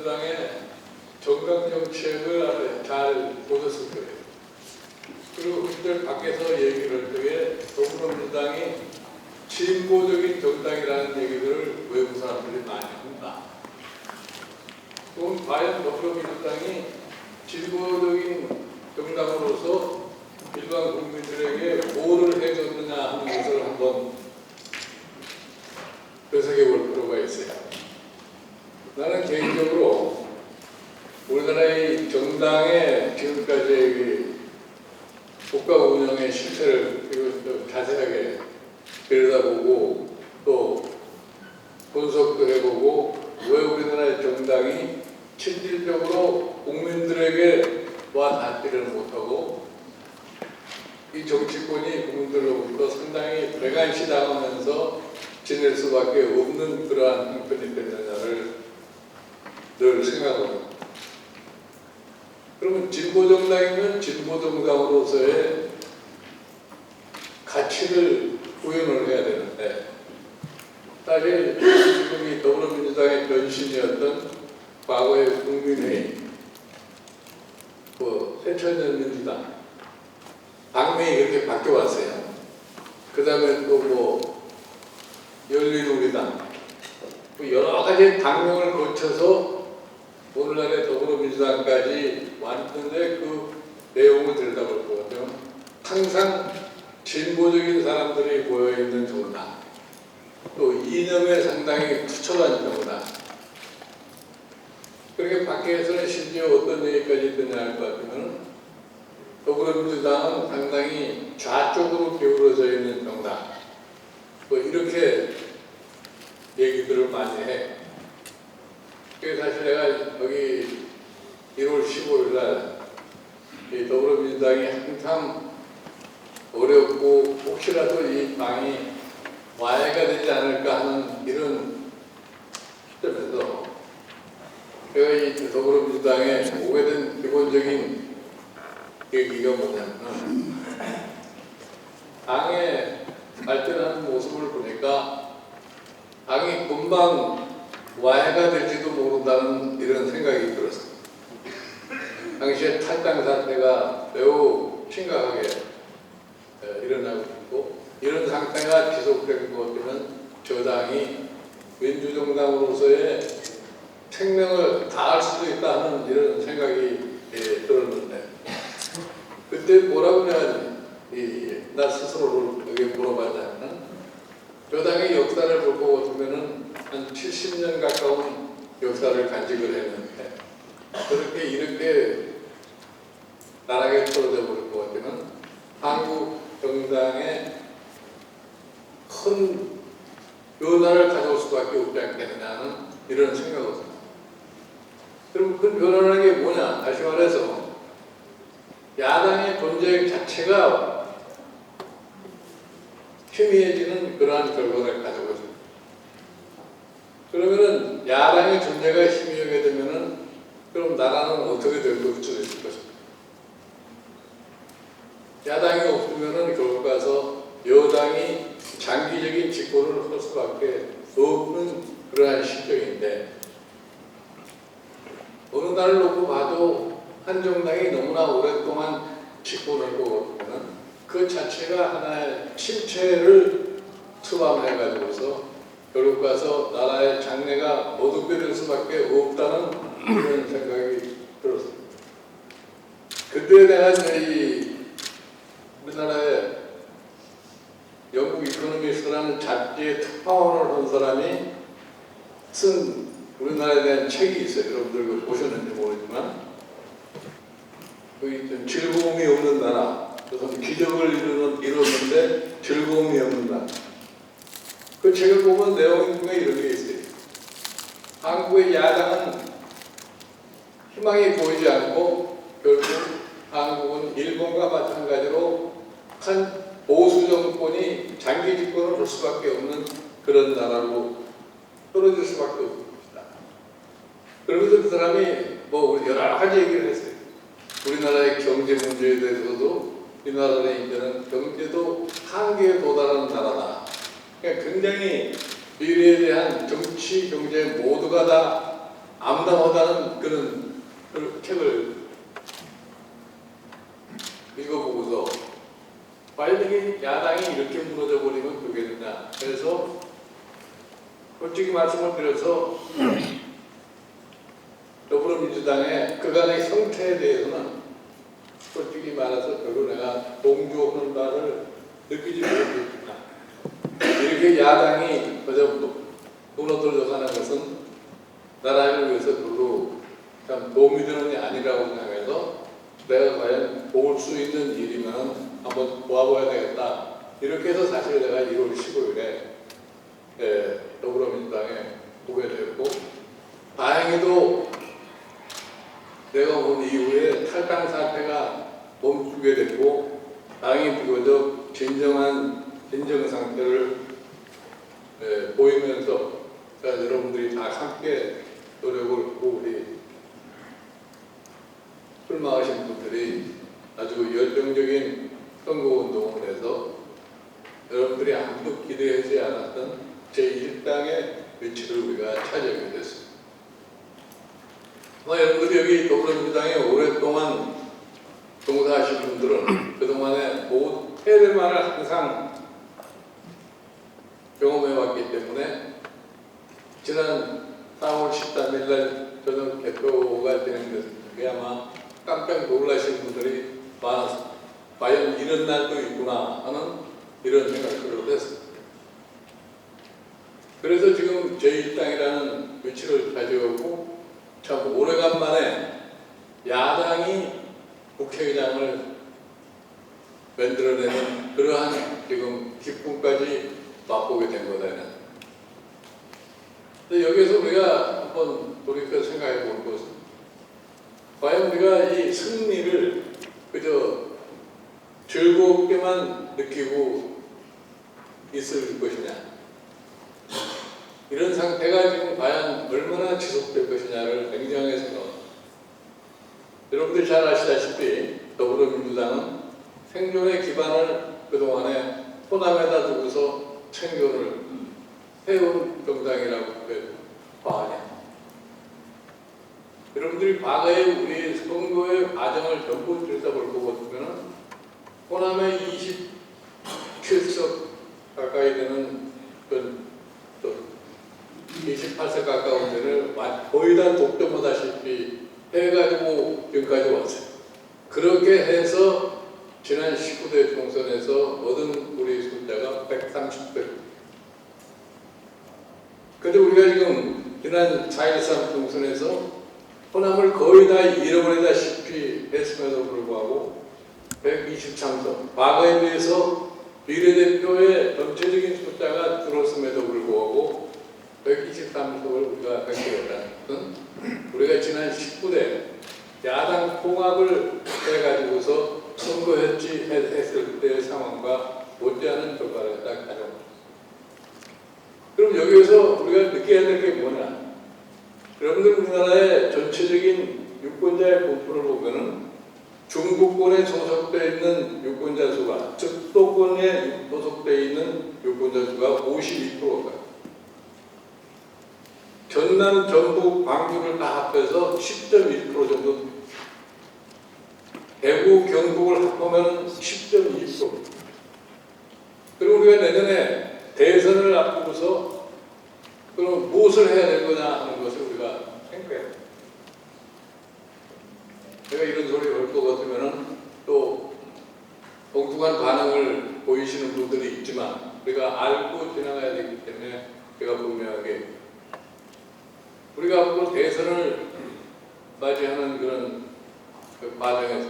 더불어민주당의 정강 정책을 잘 보셨을 거예요. 그리고 그들 밖에서 얘기를 할 때에 더불어민주당이 진보적인 정당이라는 얘기들을 외국 사람들이 많이 합니다. 그럼 과연 더불어민주당이 진보적인 정당으로서 일반 국민들에게 뭐를 해줬느냐 하는 것을 한번 되새겨 볼 필요가 있어요. 나는 개인적으로 우리나라의 정당의 지금까지 국가 운영의 실체를 자세하게 들여다보고 또 분석도 해보고 왜 우리나라의 정당이 실질적으로 국민들에게 와 닿지를 못하고 이 정치권이 국민들로부터 상당히 배관시당하면서 지낼 수밖에 없는 그러한 형편이 됐느냐를 늘 생각합니다. 그러면 진보정당이면 진보정당으로서의 가치를 구현을 해야 되는데 사실 지금 이 더불어민주당의 변신이었던 과거의 국민의힘, 새천년민주당, 당명이 그렇게 바뀌어왔어요. 그 다음에 또 열린우리당, 여러 가지 당명을 거쳐서 오늘날의 더불어민주당까지 왔는데 그 내용을 들여다볼 것 같아요. 항상 진보적인 사람들이 모여있는 정당, 또 이념에 상당히 투철한 정당. 그렇게 밖에서는 심지어 어떤 얘기까지 듣냐 할 것 같으면 더불어민주당은 상당히 좌쪽으로 기울어져 있는 정당. 이렇게 얘기들을 많이 해. 그래서 사실 내가 여기 1월 15일 날 더불어민주당이 항상 어렵고 혹시라도 이 당이 와해가 되지 않을까 하는 이런 시점에서 제가 이 더불어민주당에 오게 된 기본적인 계기가 뭐냐면 당의 발전하는 모습을 보니까 당이 금방 와해가 될지도 모른다는 이런 생각이 들었어요. 당시에 탈당 사태가 매우 심각하게 일어나고 있고 이런 상태가 지속된 것 같으면 저당이 민주정당으로서의 생명을 다할 수도 있다 하는 이런 생각이 들었는데 그때 뭐라고 내가 나 스스로를 여기 물어봤냐면 저당의 역사를 볼 것 같으면 한 70년 가까운 역사를 간직을 했는데 그렇게 이렇게 나락에 떨어져 버릴 것 같으면 한국 정당의 큰 변화를 가져올 수밖에 없지 않겠느냐는 이런 생각을 합니다. 그럼 그 변화라는 게 뭐냐? 다시 말해서 야당의 존재 자체가 희미해지는 그러한 결과를 가져오고 있습니다. 그러면은 야당의 존재가 희미하게 되면은 그럼 나라는 어떻게 될 수도 있을 것입니다. 야당이 없으면은 결국 가서 여당이 장기적인 집권을 할 수밖에 없는 그러한 실정인데 어느 날을 놓고 봐도 한 정당이 너무나 오랫동안 집권을 하고 보면 그 자체가 하나의 침체를 투방해가지고서 결국 가서 나라의 장래가 어둡게 될 수밖에 없다는 그런 생각이 들었습니다. 그때에 대한 우리나라의 영국 이코노미스트라는 잡지의 특파원을 한 사람이 쓴 우리나라에 대한 책이 있어요. 여러분들 보셨는지 모르지만 거기 즐거움이 없는 나라, 그래서 기적을 이뤘는데 즐거움이 없는 나라. 그 책을 보면 내용 중에 이런 게 있어요. 한국의 야당은 희망이 보이지 않고 결국 한국은 일본과 마찬가지로 한 보수 정권이 장기 집권을 할 수밖에 없는 그런 나라로 떨어질 수밖에 없습니다. 그러면서 그 사람이 여러 가지 얘기를 했어요. 우리나라의 경제 문제에 대해서도 이 나라는 이제는 경제도 한계에 도달하는 나라다. 그러니까 굉장히 미래에 대한 정치, 경제 모두가 다 암담하다는 그런 책을 읽어보고서 과연 이게 야당이 이렇게 무너져 버리면 되겠느냐. 그래서 솔직히 말씀을 드려서 더불어민주당의 그간의 형태에 대해서는 솔직히 말해서 별로 내가 동조하는 바를 느끼지 못했구나. 이렇게 야당이 그저 무너들어 가는 것은 나라를 위해서 별로 참 도움이 되는 게 아니라고 생각해서 내가 과연 도울 수 있는 일이면 한번 모아봐야 되겠다. 이렇게 해서 사실 내가 1월 15일에 더불어민주당에 오게 되었고, 다행히도 내가 온 이후에 탈당 사태가 멈추게 됐고, 당이 비교적 진정한 진정 상태를 보이면서 여러분들이 다 함께 노력을 하고 우리 출마하신 분들이 아주 열정적인 선거운동을 해서 여러분들이 아무도 기대하지 않았던 제1당의 위치를 우리가 차지하게 됐습니다. 여러분들이 여기 더불어민주당에 오랫동안 종사하신 분들은 그동안에 모든 패배만을 항상 경험해왔기 때문에 지난 4월 13일 날 저는 개표가 진행됐을 때 아마 깜짝 놀라신 분들이 많았습니다. 과연 이런 날도 있구나 하는 이런 생각들을 했습니다. 그래서 지금 제1당이라는 위치를 가져오고 참 오래간만에 야당이 국회의장을 만들어내는 그러한 지금 기쁨까지 맛보게 된 거다는. 근데 여기에서 우리가 한번 돌이켜 생각해 볼 것은 과연 우리가 이 승리를 그저 즐겁게만 느끼고 있을 것이냐, 이런 상태가 지금 과연 얼마나 지속될 것이냐를 굉장히 생각합니다. 여러분들이 잘 아시다시피 더불어민주당은 생존의 기반을 그동안에 호남에다 두고서 생존을 해온 정당이라고 봐야. 여러분들이 과거에 우리 선거의 과정을 전부 들여다볼 거 같으면 호남에 27석 가까이 되는 28석 가까운 데를 거의 다 독점하다시피 해가지고 지금까지 왔어요. 그렇게 해서 지난 19대 총선에서 얻은 우리 숫자가 130배. 근데 우리가 지금 지난 4.13 총선에서 호남을 거의 다 잃어버리다시피 했음에도 불구하고 123석. 과거에 비해서 비례대표의 전체적인 숫자가 줄었음에도 불구하고 123석을 우리가 획득했다는 것은 우리가 지난 19대 야당 통합을 해가지고서 선거했을 때의 상황과 못지않은 결과를 딱 가져옵니다. 그럼 여기에서 우리가 느껴야 될 게 뭐냐? 여러분들 우리나라의 전체적인 유권자의 분포를 보면은 중부권에 소속되어 있는 유권자 수가, 수도권에 소속되어 있는 유권자 수가 52%가 전남, 전북, 광주를 다 합해서 10.1% 정도, 대구, 경북을 합하면 10.2%. 그리고 우리가 내년에 대선을 앞두고서 그럼 무엇을 해야 될 거냐 하는 것을 우리가 생각해야 됩니다. 제가 이런 소리 할 것 같으면은 또 엉뚱한 반응을 보이시는 분들이 있지만 우리가 알고 지나가야 되기 때문에 제가 분명하게 우리가 앞으로 대선을 맞이하는 그런 과정에서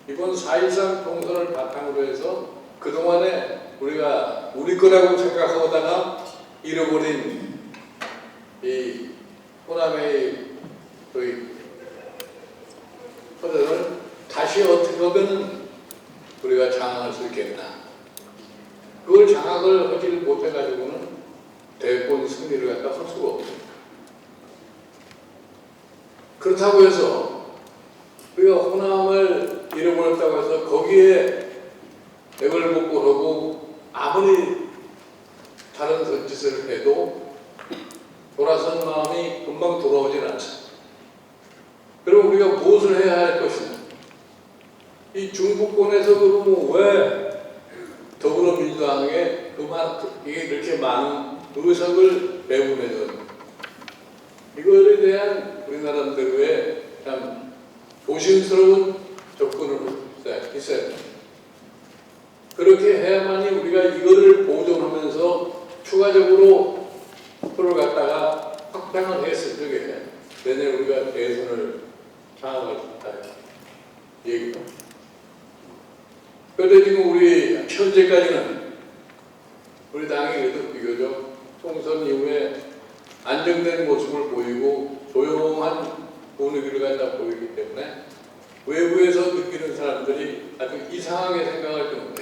이번 4.13 총선을 바탕으로 해서 그동안에 우리가 우리 거라고 생각하다가 잃어버린 이 호남의 터전을 다시 어떻게 하면 우리가 장악할 수 있겠나. 그걸 장악을 하지를 못해가지고는 대권 승리를 갖다 할 수가 없습니다. 그렇다고 해서 우리가 호남을 잃어버렸다고 해서 거기에 맥을 먹고 하고 아무리 다른 짓을 해도 돌아선 마음이 금방 돌아오진 않습니다. 그럼 우리가 무엇을 해야 할 것이냐? 이 중부권에서 그러면 왜 더불어민주당에 이게 이렇게 많은 의석을 배분해서 이거에 대한 우리나라대로의 참 조심스러운 접근을 있어야 됩니다. 그렇게 해야만이 우리가 이거를 보존하면서 추가적으로 표를 갖다가 확장을 했을 적에 내년 우리가 대선을 장악할 수 있다. 얘기다. 그런데 지금 우리 현재까지는 우리 당이 그래도 비교적 총선 이후에 안정된 모습을 보이고 조용한 분위기를 갖다 보이기 때문에 외부에서 느끼는 사람들이 아주 이상하게 생각할 경우에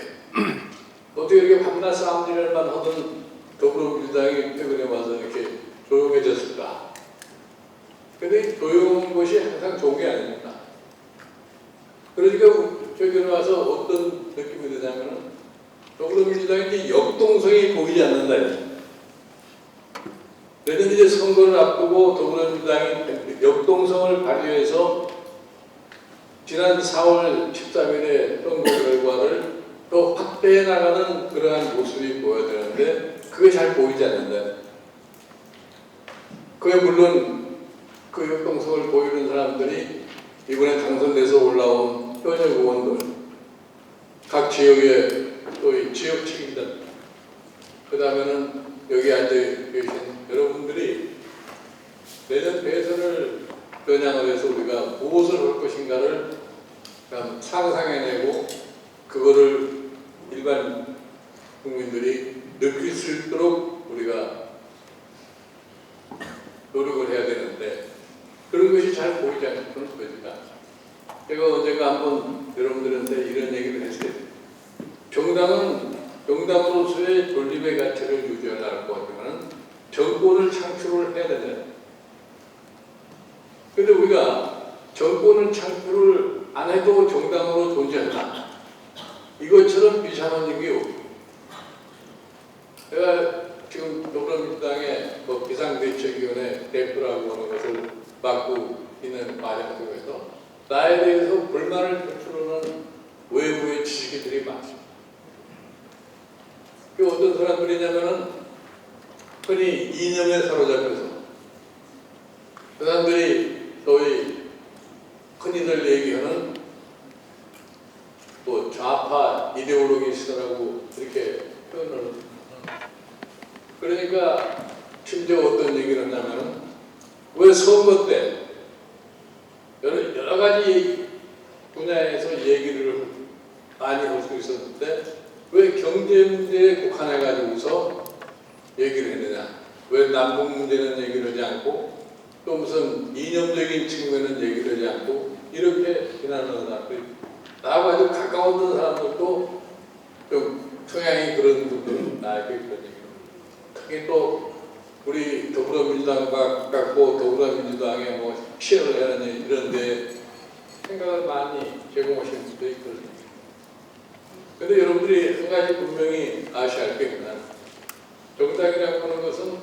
어떻게 이렇게 밤낮 싸움질만 하던 더불어민주당이 최근에 와서 이렇게 조용해졌을까? 근데 조용한 것이 항상 좋은 게 아닙니다. 그러니까 최근에 와서 어떤 느낌이 드냐면은 더불어민주당이 이제 역동성이 보이지 않는다. 내년 이제 선거를 앞두고 더불어민주당이 역동성을 발휘해서 지난 4월 13일의 선거 결과를 또 확대해 나가는 그러한 모습이 보여야 되는데 그게 잘 보이지 않는다. 그게 물론 그 역동성을 보이는 사람들이 이번에 당선돼서 올라온 현역 의원들, 각 지역의 또 이 지역 책임자들, 그 다음에는 여기 앉아 계신 여러분들이 내년 대선을 겨냥을 해서 우리가 무엇을 할 것인가를 상상해내고 그거를 일반 국민들이 느낄 수 있도록 우리가 노력을 해야 되는데 그런 것이 잘 보이지 않는 것입니다. 제가 언젠가 한번 여러분들한테 이런 얘기를 했어요. 정당으로서의 존립의 가치를 유지하려고 하면 정권을 창출을 해야 된다. 그런데 우리가 정권을 창출을 안 해도 정당으로 존재한다. 이것처럼 비참한 일이 없고 제가 지금 더불어민주당의 비상대책위원회 대표라고 하는 것을 맡고 있는 과정 속에서 나에 대해서 불만을 표출하는 외부의 지식인들이 많습니다. 그 어떤 사람들이냐면은 흔히 이념에 사로잡혀서 그 사람들이 소위 흔히들 얘기하는 뭐 좌파 이데올로기스트라고 이렇게 표현을 합니다. 그러니까 심지어 어떤 얘기를 하냐면은 왜 선거 때 여러 가지 분야에서 얘기를 많이 할 수 있었는데 왜 경제 문제에 국한해가지고서 얘기를 했느냐? 왜 남북 문제는 얘기를 하지 않고 또 무슨 이념적인 측면은 얘기를 하지 않고 이렇게 비난하는 사람들이 나하고 아주 가까웠던 사람들도 좀 성향이 그런 분들은 나에게 그런 얘기를 특히 또 우리 더불어민주당과 가깝고 더불어민주당에 뭐 시연을 하는 이런 데 생각을 많이 제공하시는 분들이 있거든요. 그런데 여러분들이 한 가지 분명히 아셔야 할 게 있구나. 정당이라고 하는 것은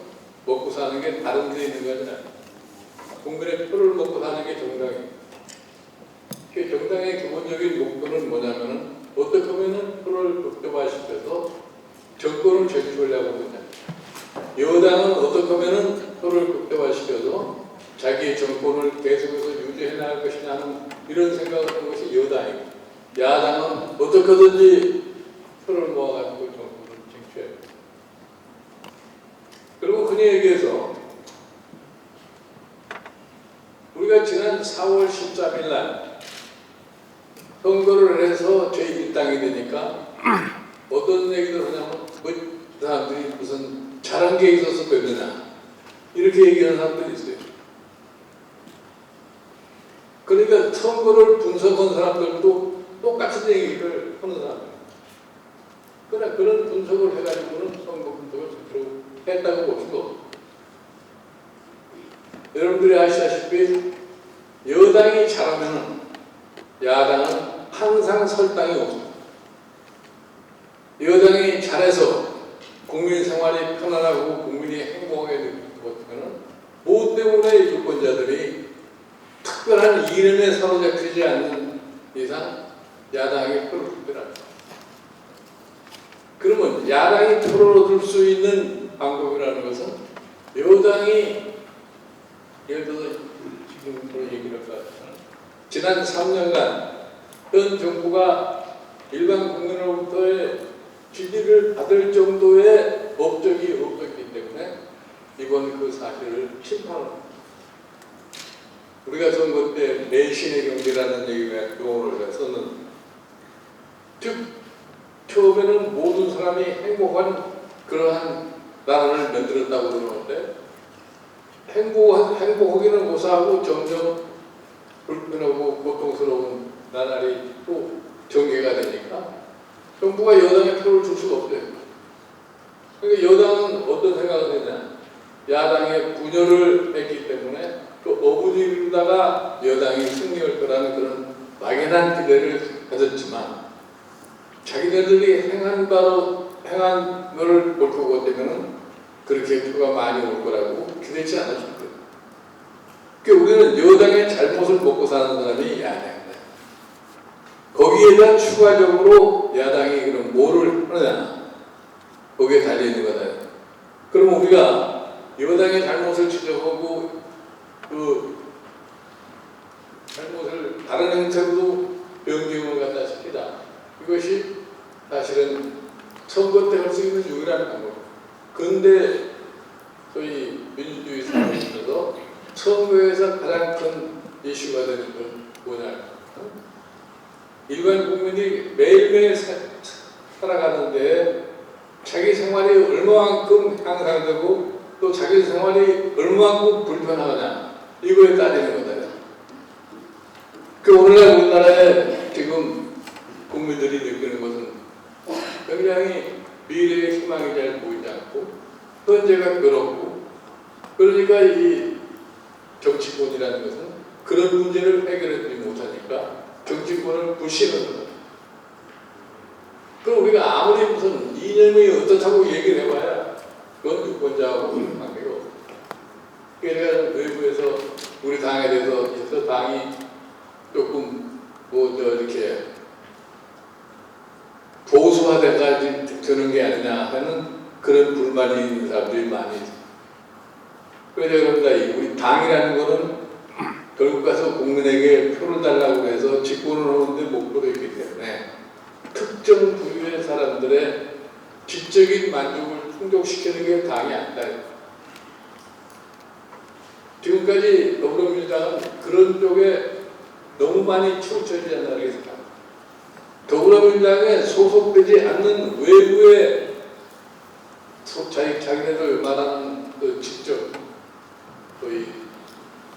먹고 사는 게 다른 데 있는 거 아니라 국민의 표를 먹고 사는 게 정당이에요. 정당의 기본적인 목표는 뭐냐면은 어떻게 하면은 표를 극대화시켜서 정권을 쟁취하려고 하느냐. 여당은 어떻게 하면은 표를 극대화시켜서 자기의 정권을 계속해서 유지해 나갈 것이냐는 이런 생각을 하는 것이 여당이고 야당은 어떻게든지 표를 모아가지고 정권을 쟁취해요. 그리고 흔히 얘기해서 우리가 지난 4월 13일 날 선거를 해서 제1당이 되니까 어떤 얘기를 하냐면 그 사람들이 무슨 잘한 게 있어서 됐느냐 이렇게 얘기하는 사람들이 있어요. 그러니까 선거를 분석한 사람들도 똑같은 얘기를 하는 사람이에요. 그러나 그런 분석을 해가지고는 선거 분석을 제대로 했다고 볼 수가 없어요. 여러분들이 아시다시피 여당이 잘하면 야당은 항상 설 땅이 없습니다. 여당이 잘해서 국민 생활이 편안하고 국민이 행복하게 느끼는 것은 무엇 때문에 유권자들이 특별한 이름에 사로잡히지 않는 이상 야당이 표를 투표합니다. 그러면 야당이 표를 얻을 수 있는 방법이라는 것은 여당이 예를 들어서 지금 얘기를 할까 지난 3년간 현 정부가 일반 국민으로부터의 지지를 받을 정도의 업적이 없었기 때문에 이번 그 사실을 심판합니다. 우리가 선거 때 내신의 경제라는 얘기가 용어를 썼는데 즉 처음에는 모든 사람이 행복한 그러한 나라를 만들었다고 그러는데 행복하기는 고사하고 점점 불편하고 고통스러운 나날이 또 전개가 되니까 정부가 여당에 표를 줄 수가 없어요. 그러니까 여당은 어떤 생각을 했냐? 야당의 분열을 했기 때문에 그 어부지르다가 여당이 승리할 거라는 그런 막연한 기대를 가졌지만 자기네들이 행한 걸 보고 되면은 그렇게 표가 많이 올 거라고 기대치 않았을 거예요. 그러니까 우리는 여당의 잘못을 먹고 사는 사람이 야당입니다. 거기에다 추가적으로 야당이 그럼 뭐를 하느냐 거기에 달려있는 거다. 그럼 우리가 여당의 잘못을 지적하고 그 잘못을 다른 형태로도 변경을 갖다 시키다. 이것이 사실은 선거 때 할 수 있는 유일한 방법. 그런데 저희 민주주의 사회에서 선거에서 가장 큰 이슈가 되는 건 뭐냐? 일반 국민이 매일매일 살아가는데 자기 생활이 얼마만큼 향상되고 또 자기 생활이 얼마만큼 불편하냐 이거에 따지는 거다. 그 오늘날 우리나라에 지금 국민들이 느끼는 것은 굉장히 미래의 희망이 잘 보이지 않고 현재가 괴롭고 그러니까 이 정치권이라는 것은 그런 문제를 해결하지 못하니까 정치권을 무시하는 거다. 그럼 우리가 아무리 무슨 이념이 어떻다고 얘기를 해봐야 그건 유권자하고 그런 관계가 없어요. 그러니까 외부에서 우리 당에 대해서 당이 조금 이렇게 보수화돼가지고 되는 게 아니냐 하는 그런 불만이 있는 사람들이 많이 있어요. 그래서 그런가 우리 당이라는 거는 결국 가서 국민에게 표를 달라고 해서 집권을 하는데 목표로 있기 때문에 특정 부류의 사람들의 지적인 만족을 충족시키는 게 당이 아니다. 지금까지 더불어민주당은 그런 쪽에 너무 많이 치우쳐지지 않나 그랬습니다. 더불어민주당에 소속되지 않는 외부의 자기네들 말하는 그 직접 거의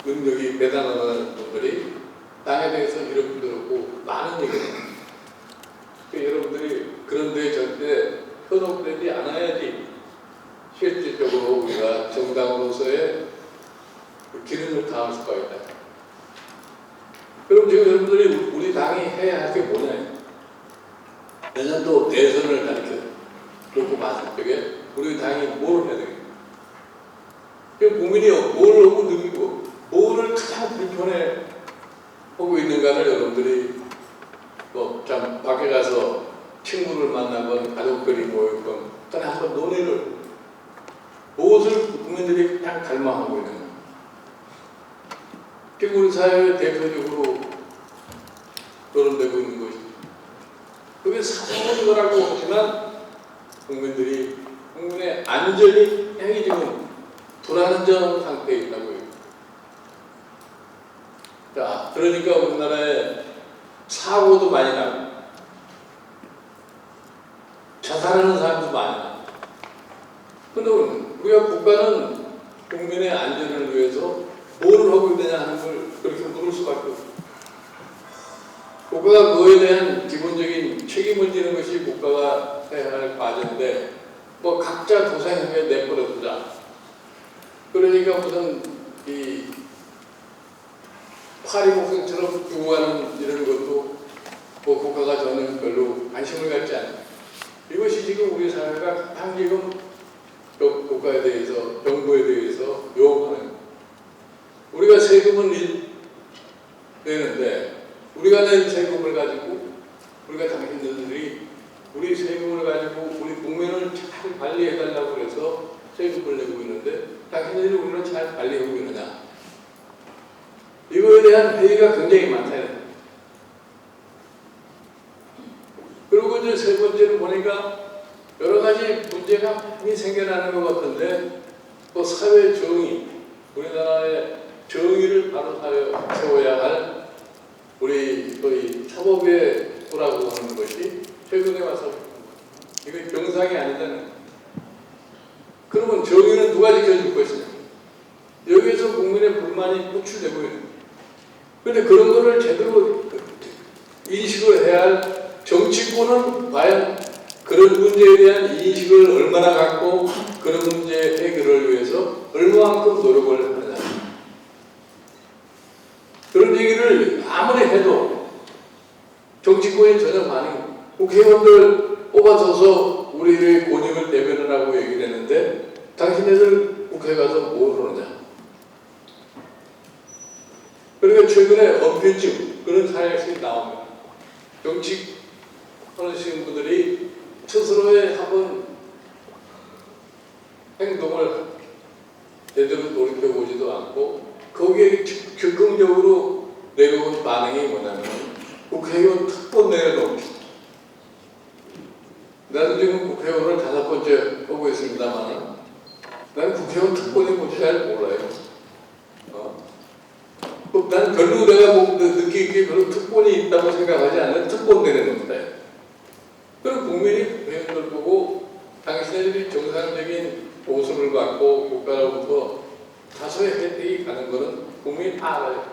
능력이 대단하다는 분들이 땅에 대해서 이렇게 들었고 많은 얘기를 합니다. 여러분들이 그런데 절대 현혹되지 않아야지 실질적으로 우리가 정당으로서의 기능을 다할 수가 있다. 그럼 지금 여러분들이 우리 당이 해야 할 게 뭐냐? 내년도 대선을 가르쳐 놓고 봤을 적에 우리 당이 뭘 해야 되겠냐? 국민이 뭘 너무 느끼고 뭐를 가장 불편해 하고 있는가를 여러분들이 참 밖에 가서 친구를 만나건 가족들이 모이건 그냥 한번 논의를 무엇을 국민들이 그냥 갈망하고 있는 거예요. 지금 우리 사회 대표적으로 거론되고 있는 것이 그게 사소한 거라고 하지만 국민의 안전이 행위 지금 불안전 상태에 있다고 해요. 자, 그러니까 우리나라에 사고도 많이 나고 자살하는 사람도 많이 나고 근데 우리가 국가는 국민의 안전을 위해서 뭐를 하고 있느냐 하는 걸 그렇게 물을 수밖에 없어요. 국가가 그거에 대한 기본적인 책임을 지는 것이 국가가 해야 할 과제인데 각자 도생하게 내버려두자. 그러니까 무슨 이 파리목성처럼 두고 가는 이런 것도 국가가 저는 별로 관심을 갖지 않아요. 이것이 지금 우리 사회가 가장 지금 국가에 대해서 정부에 대해서 요구하는 세금은 내는데 우리가 낸 세금을 가지고 우리가 당신들이 우리 세금을 가지고 우리 국민을 잘 관리해달라고 그래서 세금을 내고 있는데 당신들이 우리를 잘 관리하고 있느냐? 이거에 대한 회의가 굉장히 많다. 그리고 이제 세 번째로 보니까 여러 가지 문제가 많이 생겨나는 것 같은데 또 사회 정의, 우리나라의 정의를 바로 세워야 할 우리 거의 사법의 도라고 하는 것이 최근에 와서 이게 정상이 아니다는 거예요. 그러면 정의는 누가 지켜줄 것이냐? 여기에서 국민의 불만이 호출되고 있는 거예요. 그런데 그런 거를 제대로 인식을 해야 할 정치권은 과연 그런 문제에 대한 인식을 얼마나 갖고 그런 문제 해결을 위해서 얼마만큼 노력을 하느냐. 그런 얘기를 아무리 해도 정치권이 전혀 반응, 국회의원들 뽑아서서 우리의 권익을 대변하라고 얘기를 했는데 당신네들 국회 가서 뭘 하느냐. 그러니까 최근에 언편증 그런 사례가 나옵니다. 정치 하시는 분들이 스스로의 한번 행동을 제대로 돌이켜보지도 않고 거기에 즉흥적으로 내려온 반응이 뭐냐면 국회의원 특권 내려놓기. 나도 지금 국회의원을 5번째 하고 있습니다만 나는 국회의원 특권이 뭔지 잘 몰라요. 난 별로 내가 느끼기에 별로 특권이 있다고 생각하지 않는 특권 내려놓는다. 그럼 국민이 국회의원들 보고 당신들이 정상적인 보수를 받고 국가로부터 다소의 혜택이 가는 것은 국민이 다 알아요.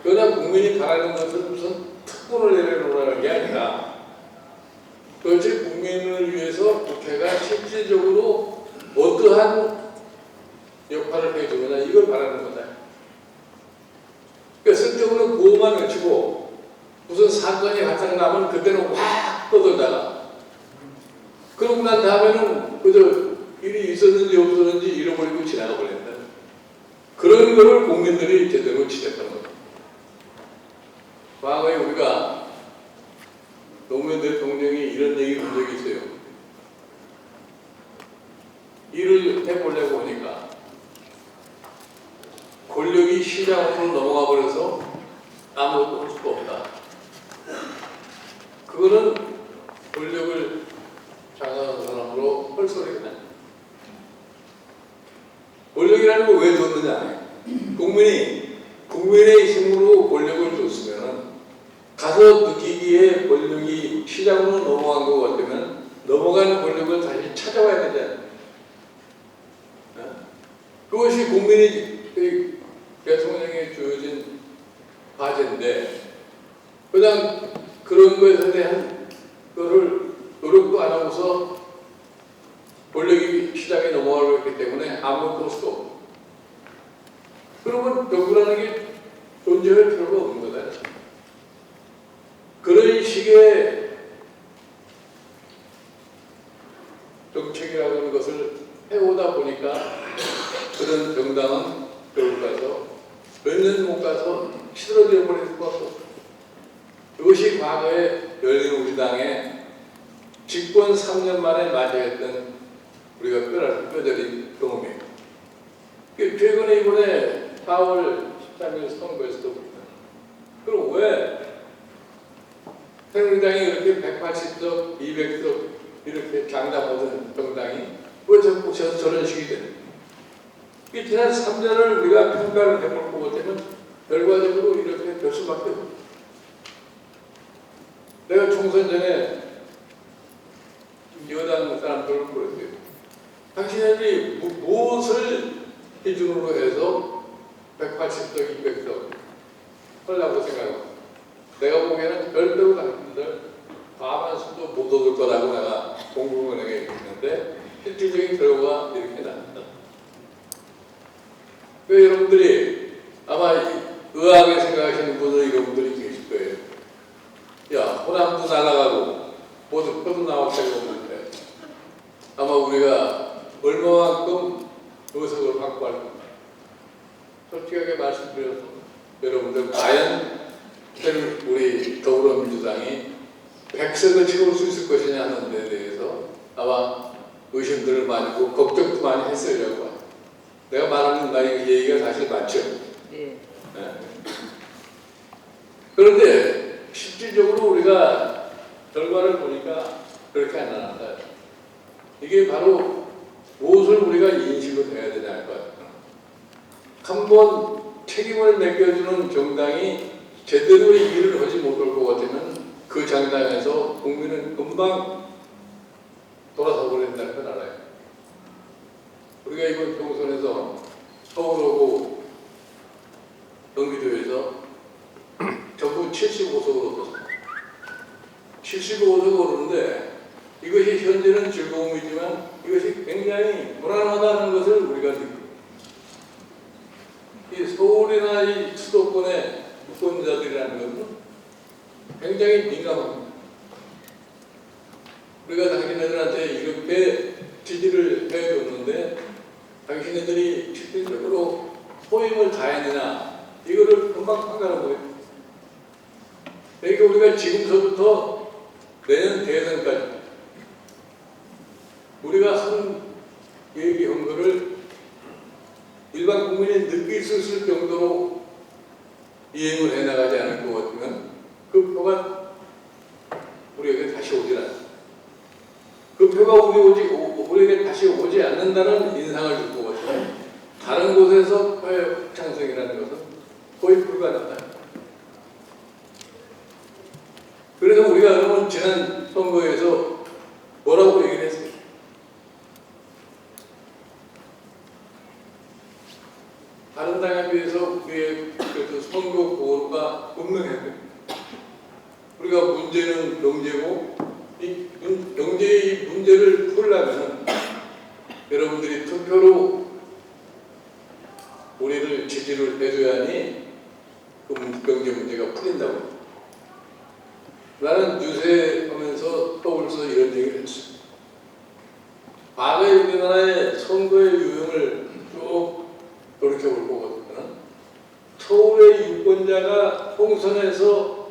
그러나 국민이 바라는 것은 무슨 특권을 내려놓으라는 게 아니라 도대체 국민을 위해서 국회가 실질적으로 어떠한 역할을 해주느냐 이걸 바라는 거다. 그러니까 쓸데없는 구호만 외치고 무슨 사건이 발생 나면 그때는 확 떠들다가 그러고 난 다음에는 그저 일이 있었는지 없었는지 잃어버리고 지나가 버린다. 그런 거를 국민들이 제대로 지적하는 겁니다. 과거에 우리가 노무현 대통령이 이런 얘기 본 적이 있어요. 일을 해보려고 하니까 권력이 시장으로 넘어가 버려서 아무것도 할 수가 없다. 그거는 권력을 장악하는 사람으로 헐소리가 나요. 권력이라는 걸 왜 줬느냐? 국민의 힘으로 권력을 줬으면 가서 느끼기에 권력이 시장으로 넘어간 것 같으면 넘어간 권력을 다시 찾아와야 되잖아요. 그것이 국민이 대통령에 주어진 과제인데 그냥 그런 것에 대한 거를 노력도 안 하고서 권력이 시장에 넘어가고 있기 때문에 아무것도 할 수도 없고 그러면 정부라는 게 존재할 필요가 없는 거다. 그런 식의 정책이라고 하는 것을 해오다 보니까 그런 정당은 결국 가서 몇 년 못 가서 시들어져 버릴 수가 없어. 이것이 과거에 열린우리당의 집권 3년 만에 맞이했던 우리가 뼈저린 경험이에요. 최근에 이번에 4월 13일 선거에서도 그렇다. 그럼 왜 새누리당이 이렇게 180석, 200석 이렇게 장담하던 정당이 왜 자꾸 저런 식이 되는 거예요? 지난 3년을 우리가 평가를 해볼 것 같으면 결과적으로 이렇게 될 수밖에 없어요. 내가 총선 전에 여당 사람들을 물었어요. 당신들이 무엇을 기준으로 해서 180석, 200석 하려고 생각하고 내가 보기에는 별도로 당신들 과반수도 못 얻을 거라고 내가 공공연하게 얘기했는데 실질적인 결과가 이렇게 나왔다. 그 여러분들이 아마 의아하게 생각하시는 분들 이런 분들이 계실 거예요. 야, 호남도 날아가고 모두 표도 나올 데가 없는데 아마 우리가 얼마만큼 의석을 확보할 겁니다. 솔직하게 말씀드려서 여러분들 과연 우리 더불어민주당이 100석을 채울 수 있을 것이냐 하는 데 대해서 아마 의심들을 많이 하고 걱정도 많이 했으려고. 내가 말하는 이 얘기가 사실 맞죠? 네. 네. 그런데 실질적으로 우리가 결과를 보니까 그렇게 안 나간다. 이게 바로 무엇을 우리가 인식을 해야 되냐 할 것 같아요. 한번 책임을 맡겨주는 정당이 제대로의 일을 하지 못할 것 같으면 그 정당에서 국민은 금방 돌아서 버린다는 걸 알아요. 우리가 이번 총선에서 서울하고 경기도에서 전부 75석으로 얻었어요. 75석 오르는데 이것이 현재는 즐거움이지만 이것이 굉장히 불안하다는 것을 우리가 느낍니다. 이 서울이나 이 수도권의 유권자들이라는 것은 굉장히 민감합니다. 우리가 당신네들한테 이렇게 지지를 해줬는데 당신네들이 실질적으로 소임을 다했느냐 이거를 금방 판단하는 거예요. 그러니까 우리가 지금서부터 내년 대선까지 우리가 한 얘기한 거를 일반 국민이 느낄 수 있을 정도로 이행을 해나가지 않을 것 같으면 그 표가 우리에게 다시 오질 않습니다. 그 표가 우리에게 다시 오지 않는다는 인상을 줄 것 같아요. 다른 곳에서 표의 확장성이라는 것은 거의 불가능하다. 그래서 우리가 그러면 지난 선거에서 뭐라고 얘기를 했어요? 다른 당에 비해서 우리의 선거 보호가 분명해요. 우리가 문제는 경제고 이 경제의 문제를 풀려면 여러분들이 투표로 우리를 지지를 해줘야니 그 경제 문제가 풀린다고. 나는 유세하면서 서울서 이런 얘기를 했어요. 과거의 우리나라의 선거의 유형을 쭉 돌이켜볼 거거든요. 서울의 유권자가 총선에서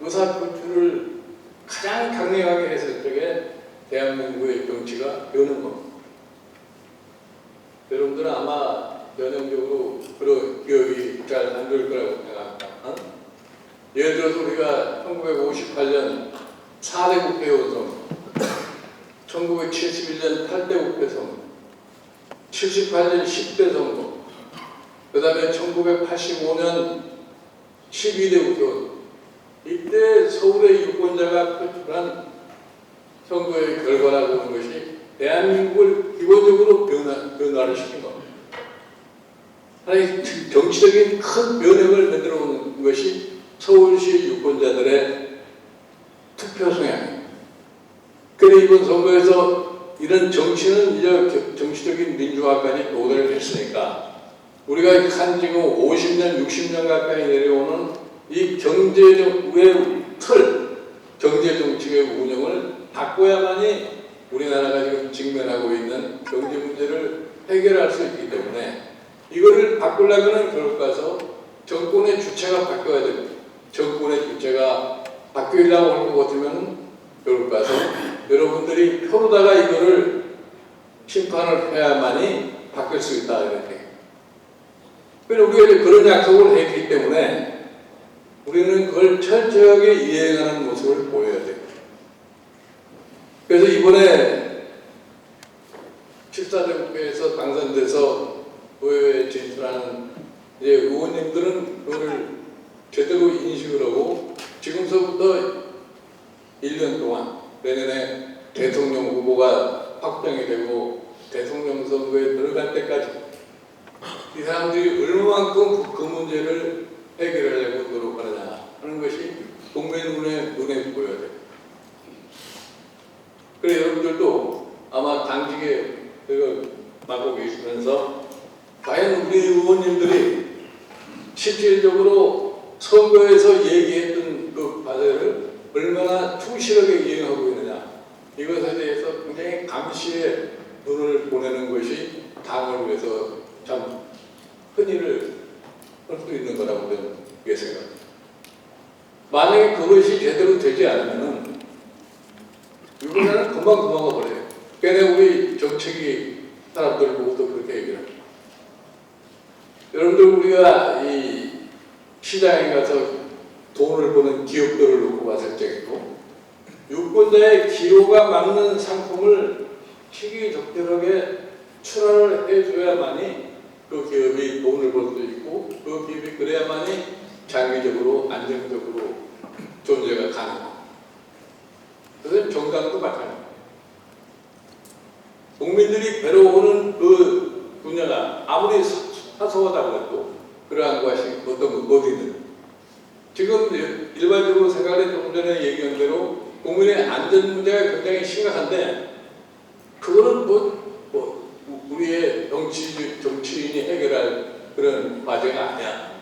의사표출을 가장 강력하게 했을 적에 대한민국의 정치가 여는 겁니다. 여러분들은 아마 전형적으로 그런 기억이 잘 안 될 거라고 생각합니다. 예를 들어서 우리가 1958년 4대 국회의원 선거, 1971년 8대 국회 선거, 78년 10대 선거, 그 다음에 1985년 12대 국회의원. 이때 서울의 유권자가 표출한 선거의 결과라고 하는 것이 대한민국을 기본적으로 변화를 시킨 겁니다. 아니, 정치적인 큰 변혁을 만들어 온 것이 서울시 유권자들의 투표 성향입니다. 그런데 이번 선거에서 이런 정치는 이제 정치적인 민주화까지 도달을 했으니까 우리가 한 지금 50년, 60년 가까이 내려오는 이 경제적의 틀, 경제정책의 운영을 바꿔야만이 우리나라가 지금 직면하고 있는 경제 문제를 해결할 수 있기 때문에 이거를 바꾸려면 결국 가서 정권의 주체가 바뀌어야 됩니다. 정권의 주체가 바뀌려고 할 것 같으면 결국 가서 여러분들이 표로다가 이거를 심판을 해야만이 바뀔 수 있다 이렇게. 그래서 우리가 그런 약속을 했기 때문에 우리는 그걸 철저하게 이행하는 모습을 보여야 돼요. 그래서 이번에 14대 국회에서 당선돼서 의회에 진출하는 이제 의원님들은 그거를 제대로 인식을 하고 지금서부터 1년 동안 내년에 대통령 후보가 확정이 되고 대통령 선거에 들어갈 때까지 이 사람들이 얼마만큼 그 문제를 해결하려고 노력하느냐 하는 것이 국민 눈에 보여야 돼요. 그래서 여러분들도 아마 당직에 맡고 계시면서 과연 우리 의원님들이 실질적으로 선거에서 얘기했던 그 과제를 얼마나 충실하게 이행하고 있느냐 이것에 대해서 굉장히 감시의 눈을 보내는 것이 당을 위해서 참 큰 일을 할 수 있는 거라고 저는 생각합니다. 만약에 그것이 제대로 되지 않으면 유권자는 금방 도망가버려요. 걔네 우리 정책이 사람들 보고도 그렇게 얘기를 합니다. 여러분들 우리가 이 시장에 가서 돈을 버는 기업들을 놓고 봤을 적에도 유권자의 기호가 맞는 상품을 시기적절하게 출하를 해줘야만이 그 기업이 돈을 벌 수 있고 그 기업이 그래야만이 장기적으로 안정적으로 존재가 가능합니다. 그래서 정당도 마찬가지입니다. 국민들이 배워오는 그 분야가 아무리 사소하다고 해도 그러한 것이 어떤 어디든 지금 일반적으로 생각해 조금 전에 얘기한 대로 국민의 안전 문제가 굉장히 심각한데 그거는 우리의 정치인이 해결할 그런 과제가 아니야.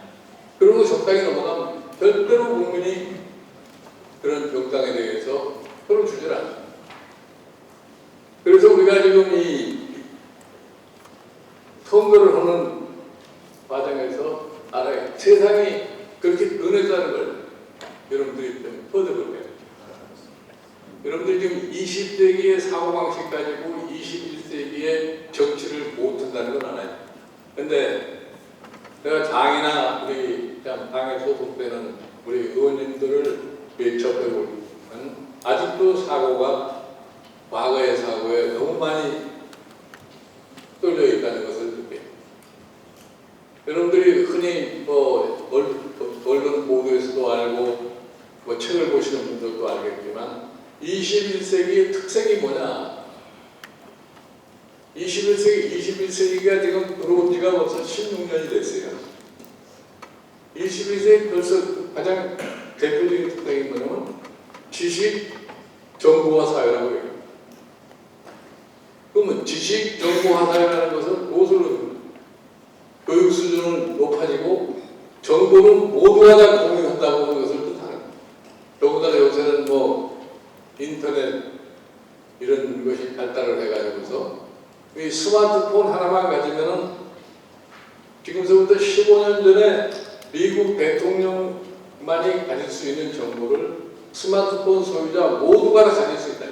그러고 적당히 넘어가면 절대로 국민이 그런 정당에 대해서 표를 주질 않아. 그래서 우리가 지금 이 선거를 하는 과정에서 알아요. 세상이 그렇게 변했다는 걸 여러분들이 좀 터득을 해요. 여러분들이 지금 20세기의 사고방식 가지고 21세기의 정치를 못한다는 건 알아요. 근데 내가 당이나 우리 당에 소속되는 우리 의원님들을 접해보면 아직도 사고가 과거의 사고에 너무 많이 쏠려 있다는 것을 느껴요. 여러분들이 흔히 언론 보도에서도 알고 책을 보시는 분들도 알겠지만 21세기의 특색이 뭐냐? 21세기가 지금 들어온 지가 벌써 16년이 됐어요. 21세기 벌써 가장 대표적인 특색이 뭐냐면 지식, 정보화 사회라고 해요. 그러면 지식, 정보화 사회라는 것은 무엇을 교육 수준은 높아지고 정보는 모두가 다 공유한다고 하는 것을 뜻하는 거예요. 더군다나 요새는 인터넷 이런 것이 발달을 해가지고서 이 스마트폰 하나만 가지면은 지금서부터 15년 전에 미국 대통령만이 가질 수 있는 정보를 스마트폰 소유자 모두가 다 가질 수 있다.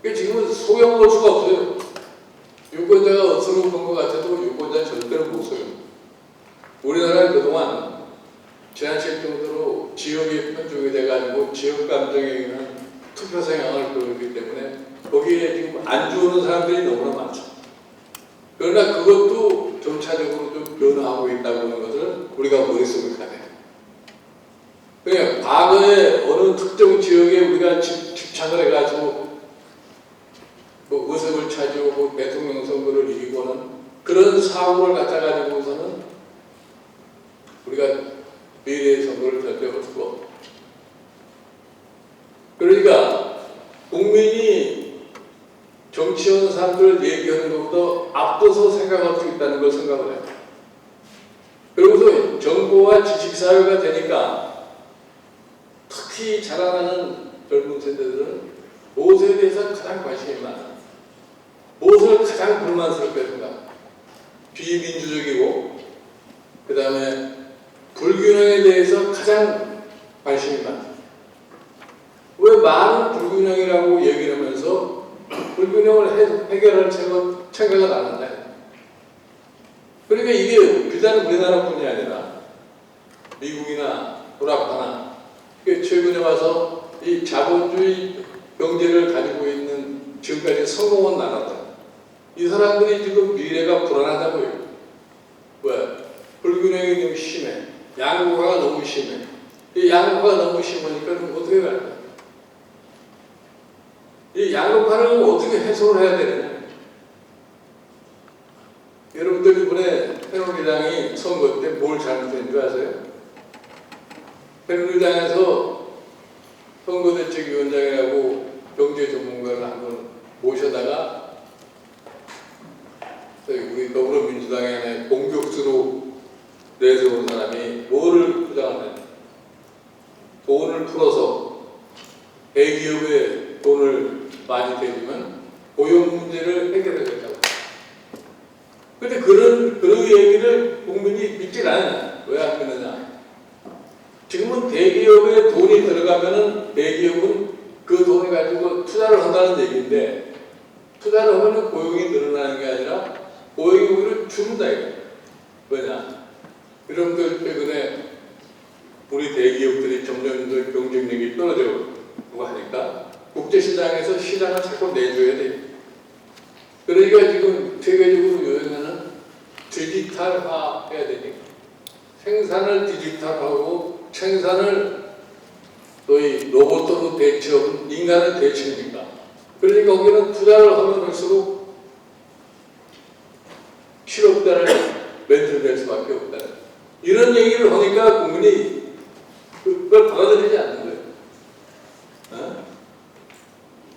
그러니까 지금은 소용볼 수가 없어요. 유권자가 어디서 본 것 같아도 유권자는 절대로 못 써요. 우리나라는 그동안 지나칠 정도로 지역이 편중이 돼가지고 지역 감정에 의한 투표 성향을 보이기 때문에 거기에 지금 안 좋은 사람들이 너무나 많죠. 그러나 그것도 점차적으로 좀 변화하고 있다고 하는 것을 우리가 머릿속에 가져야 돼요. 그러니까 과거에 어느 특정 지역에 우리가 집착을 해가지고 의석을 차지하고 대통령 선거를 이기고는 그런 사고를 갖다 가지고서는 우리가 미래의 선거를 절대 할 수가 없고 그러니까 국민이 정치하는 사람들을 얘기하는 것보다 앞서서 생각할 수 있다는 걸 생각을 해요. 그러고서 정보와 지식사회가 되니까 특히 자라나는 젊은 세대들은 무엇에 대해서 가장 관심이 많아요. 무엇을 가장 불만스럽게 생각합니다. 비민주적이고 그 다음에 불균형에 대해서 가장 관심이 많아요. 왜 많은 불균형이라고 얘기를 하면서 불균형을 해결할 생각을 안 한다. 그러니까 이게 비단 우리나라뿐이 아니라 미국이나 유럽이나 최근에 와서 이 자본주의 경제를 가지고 있는 지금까지 성공한 나라들 이 사람들이 지금 미래가 불안하다고요. 왜? 불균형이 너무 심해. 양극화가 너무 심해. 이 양극화가 너무 심하니까 어떻게 갈까? 이 양극화를 어떻게 해소를 해야 되느냐? 여러분들 이번에 새누리당이 선거 때 뭘 잘못된 줄 아세요? 새누리당에서 선거대책위원장이라고 경제 전문가를 한번 모셔다가 우리 더불어민주당에 공격수로 내세운 사람이 뭐를 주장하냐? 돈을 풀어서 대기업에 돈을 많이 대주면 고용 문제를 해결하겠다고. 그런데 그런 얘기를 국민이 있질 않느냐? 왜 안 믿느냐? 지금은 대기업에 돈이 들어가면은 대기업은 그 돈을 가지고 투자를 한다는 얘기인데, 투자를 하면은 고용이 늘어나는 게 아니라 고용이 오히려 줄는다 이거. 왜냐? 여러분들 최근에 우리 대기업들이 점점 더 경쟁력이 떨어지고 하니까 국제시장에서 시장을 자꾸 내줘야 돼. 그러니까 지금 세계적으로 유행하는 디지털화 해야 되니까 생산을 디지털하고 생산을 거의 로봇으로 대체하고 인간을 대체하니까, 그러니까 거기는 투자를 하면 할수록 실업자를 멘트될 수밖에 없다. 이런 얘기를 하니까 국민이 그걸 받아들이지 않는 거예요. 어?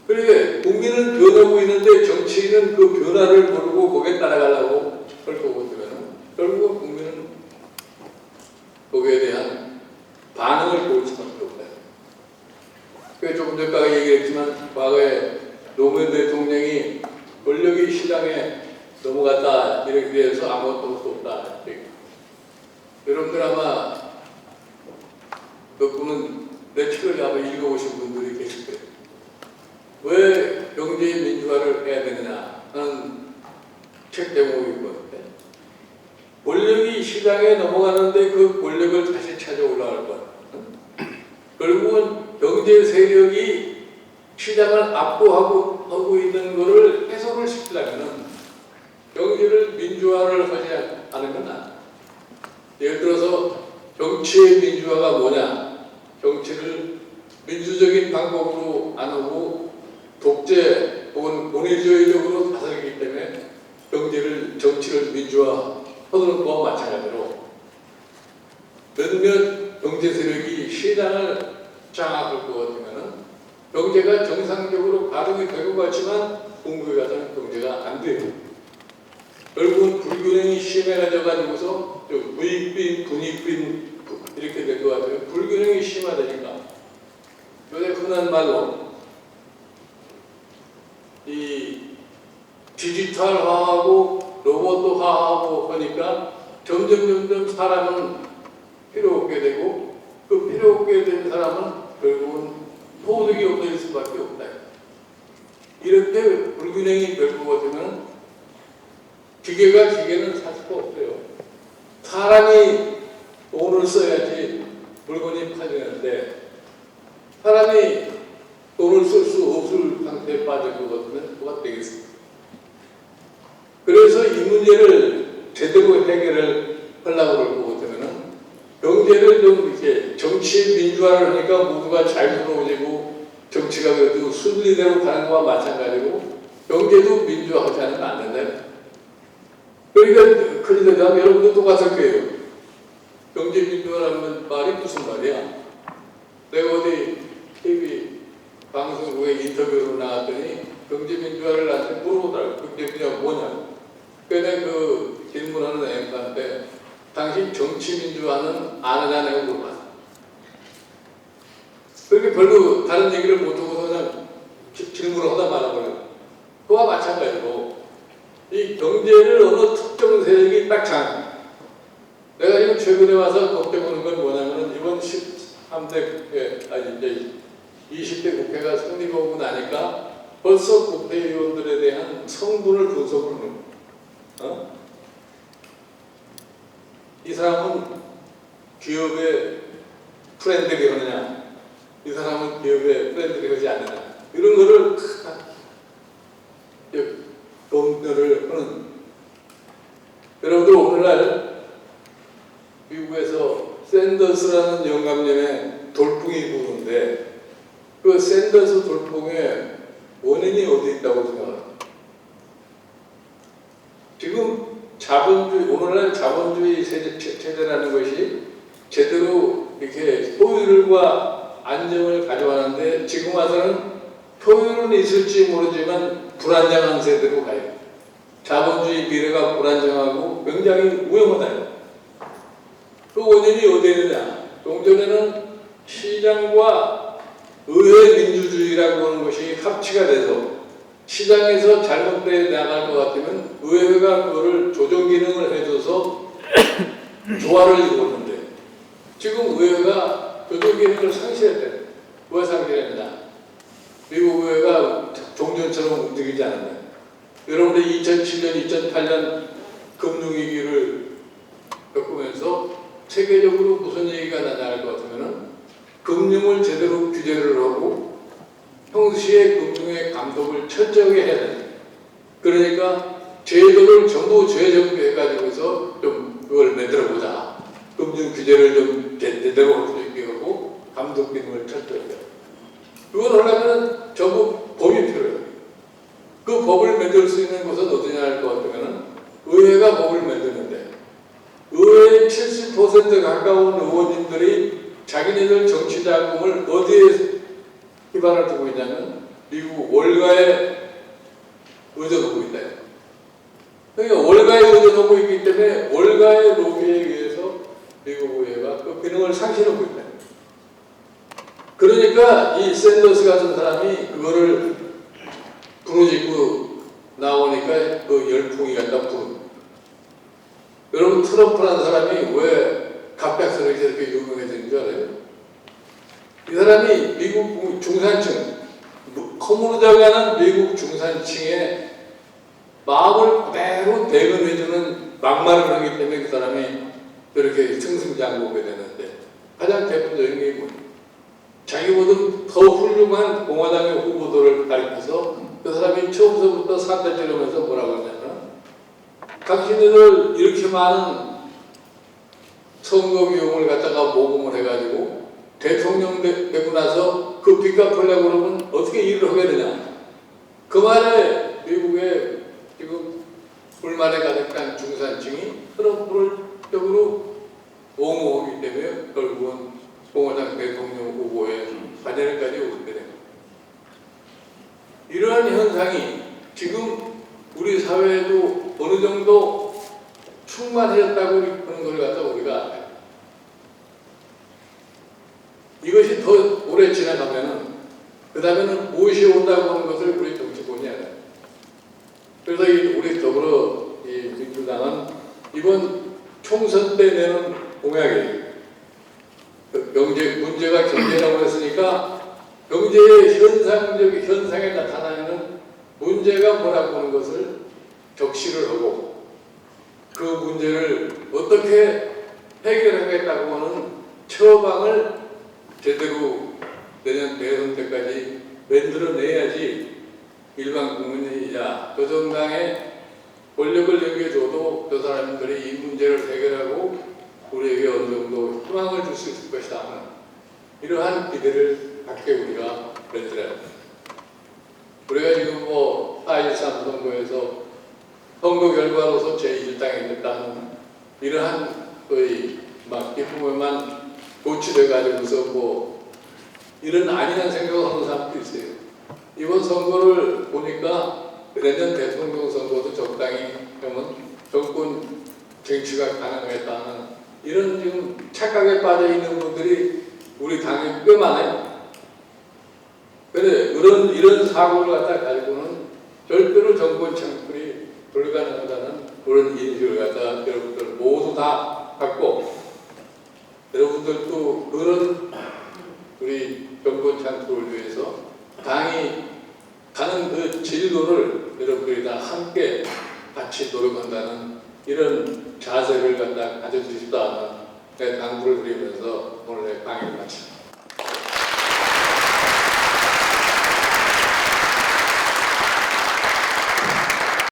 그러니까 국민은 변하고 있는데 정치인은 그 변화를 모르고 거기에 따라가려고 할 거고, 결국은 국민은 거기에 대한 반응을 보일 수밖에 없다. 그래서 조금 전까지 얘기했지만 과거에 노무현 대통령이 권력이 시장에 넘어갔다 이렇게 돼서 아무것도 할 수 없다. 여러분들 아마 몇 분은 내 책을 아마 읽어보신 분들이 계실 거예요. 왜 경제 민주화를 해야 되느냐 하는 책 제목이 있거든요. 권력이 시장에 넘어가는데 그 권력을 다시 찾아 올라갈 것. 결국은 경제 세력이 시장을 압도하고 있는 것을 해소를 시키려면 경제를 민주화를 하지 않으면 안 돼. 예를 들어서 정치의 민주화가 뭐냐? 정치를 민주적인 방법으로 안 하고 독재 혹은 권위주의적으로 다스리기 때문에 정치를 민주화하는 것과 마찬가지로 몇몇 경제 세력이 시장을 장악할 것 같으면 경제가 정상적으로 가동이 될 것 같지만 공급에 가서는 경제가 안 돼요. 결국은 불균형이 심해가지고서 부익빈, 분익빈 이렇게 될 것 같아요. 불균형이 심하다니까. 요새 흔한 말로 이 디지털화하고 로봇화하고 하니까 점점 사람은 필요 없게 되고, 그 필요 없게 된 사람은 결국은 소득이 없어질 수밖에 없다. 이렇게 불균형이 될 것 같으면 기계는 살 수가 없어요. 사람이 돈을 써야지 물건이 팔리는데 사람이 돈을 쓸 수 없을 상태에 빠질 것 같으면 뭐가 되겠습니까? 그래서 이 문제를 제대로 해결을 하려고 할 것 같으면 경제를 좀 이렇게 정치 민주화를 하니까 모두가 자유로워지고 정치가 그래도 순리대로 가는 것과 마찬가지고 경제도 민주화하지 않으면 안 된다. 그러니까 그러니까 여러분도 똑같을 거예요. 경제 민주화라는 말이 무슨 말이야? 내가 어디 TV 방송국에 인터뷰로 나왔더니 경제 민주화를 나한테 물어보더라고. 경제 민주화가 뭐냐? 그래서 그 질문하는 앵커한테 당신 정치 민주화는 아느냐고 물어봤어. 그렇게 별로 다른 얘기를 못하고 그냥 질문을 하다 말아버려요. 그와 마찬가지로 이 경제를 어느 특정 세력이 딱 장. 내가 지금 최근에 와서 걱정하는 건 뭐냐면 이번 13대 국회, 아니 이제 20대 국회가 성립하고 나니까 벌써 국회의원들에 대한 성분을 분석을 하는 거예요. 이 사람은 기업에 프렌드리 하느냐, 이 사람은 기업에 프렌드리 하지 않느냐, 이런 거를 검열을 하는. 여러분들 오늘날 미국에서 샌더스라는 영감님의 돌풍이 부는데 그 샌더스 돌풍의 원인이 어디 있다고 생각합니다. 지금 자본주의, 오늘날 자본주의 체제라는 것이 제대로 이렇게 효율과 안정을 가져가는데 지금 와서는 효율은 있을지 모르지만 불안정한 세대로 가요. 자본주의 미래가 불안정하고 굉장히 위험하다. 그 원인이 어디에 있느냐? 종전에는 시장과 의회 민주주의라고 하는 것이 합치가 돼서 시장에서 잘못되어 나갈 것 같으면 의회가 그거를 조정 기능을 해줘서 조화를 이루었는데 지금 의회가 교조 기능을 상실했대. 왜 상실했냐? 미국 의회가 종전처럼 움직이지 않았네. 여러분들 2007년, 2008년 금융위기를 겪으면서 세계적으로 무슨 얘기가 나냐 할 것 같으면은 금융을 제대로 규제를 하고 평시에 금융의 감독을 철저하게 해야 된다. 그러니까 제도를 전부 재정비해가지고서 좀 그걸 만들어보자. 금융 규제를 좀 제대로 할 수 있게 하고 감독 기능을 철저하게 해야 된다. 그걸 하려면 전부 법이 필요해요. 그 법을 만들 수 있는 곳은 어디냐 할 것 같으면은 의회가 법을 만드는데 의회의 70% 가까운 의원님들이 자기네들 정치 자금을 어디에 기반을 두고 있냐면 미국 월가에 의존하고 있다. 그러니까 월가에 의존하고 있기 때문에 월가의 로비에 의해서 미국 의회가 그 기능을 상실하고 있다. 그러니까 이 샌더스 같은 사람이 그거를 부르짖고 나오니까 그 열풍이 갖다 부르. 여러분 트럼프라는 사람이 왜 갑작스럽게 이렇게 유명해진 줄 알아요? 이 사람이 미국 중산층, 커뮤니즘하는 미국 중산층의 마음을 그대로 대변해주는 막말을 하기 때문에 그 사람이 이렇게 승승장구하게 되는데 가장 대표적인 게 뭐예요? 자기보다 더 훌륭한 공화당의 후보들을 가리켜서 그 사람이 처음부터 산대 찌르면서 뭐라고 하냐면 당신들 이렇게 많은 선거 비용을 갖다가 모금을 해가지고 대통령 되고 나서 그 빚 갚으려고 그러면 어떻게 일을 하게 되냐. 그 말에 미국의 지금 불만에 가득한 중산층이 트럼프를 적으로 옹호하기 때문에 결국은 공화당 대통령 후보의 반열까지 오게 됩니다. 이러한 현상이 지금 우리 사회에도 어느 정도 충만해졌다고 하는 걸 갖다 우리가 알아요. 이것이 더 오래 지나가면은 그 다음에는 무엇이 온다고 하는 것을 우리 정치권이 알아요. 그래서 우리 더불어 이 민주당은 이번 총선 때 내는 공약이 문제가 경제라고 했으니까 경제의 현상에 나타나는 문제가 뭐라고 하는 것을 적시를 하고 그 문제를 어떻게 해결하겠다고 하는 처방을 제대로 내년 대선 때까지 만들어내야지 일반 국민이 저 정당에 권력을 넘겨줘도 저 사람들이 이 문제를 해결하고 우리에게 어느 정도 희망을 줄 수 있을 것이다 하는 이러한 기대를 갖게 우리가 만들어야 합니다. 우리가 지금 4.13 선거에서 선거 결과로서 제1당이 됐다는 이러한 거의 막 기쁨에만 고치돼가지고서 이런 아니한 생각을 하는 사람도 있어요. 이번 선거를 보니까 내년 대통령 선거도 적당히 하면 정권 쟁취가 가능하겠다는 이런 지금 착각에 빠져 있는 분들이 우리 당에 꽤 많아요. 그런데 이런 사고를 갖다 가지고는 절대로 정권 창출이 불가능하다는 그런 인식을 갖다 여러분들 모두 다 갖고 여러분들도 그런 우리 정권 창출을 위해서 당이 가는 그 진로를 여러분들이 다 함께 같이 노력한다는 이런 자세를 갖다 가져주십사 하는 당부를 드리면서 오늘 강의를 마칩니다.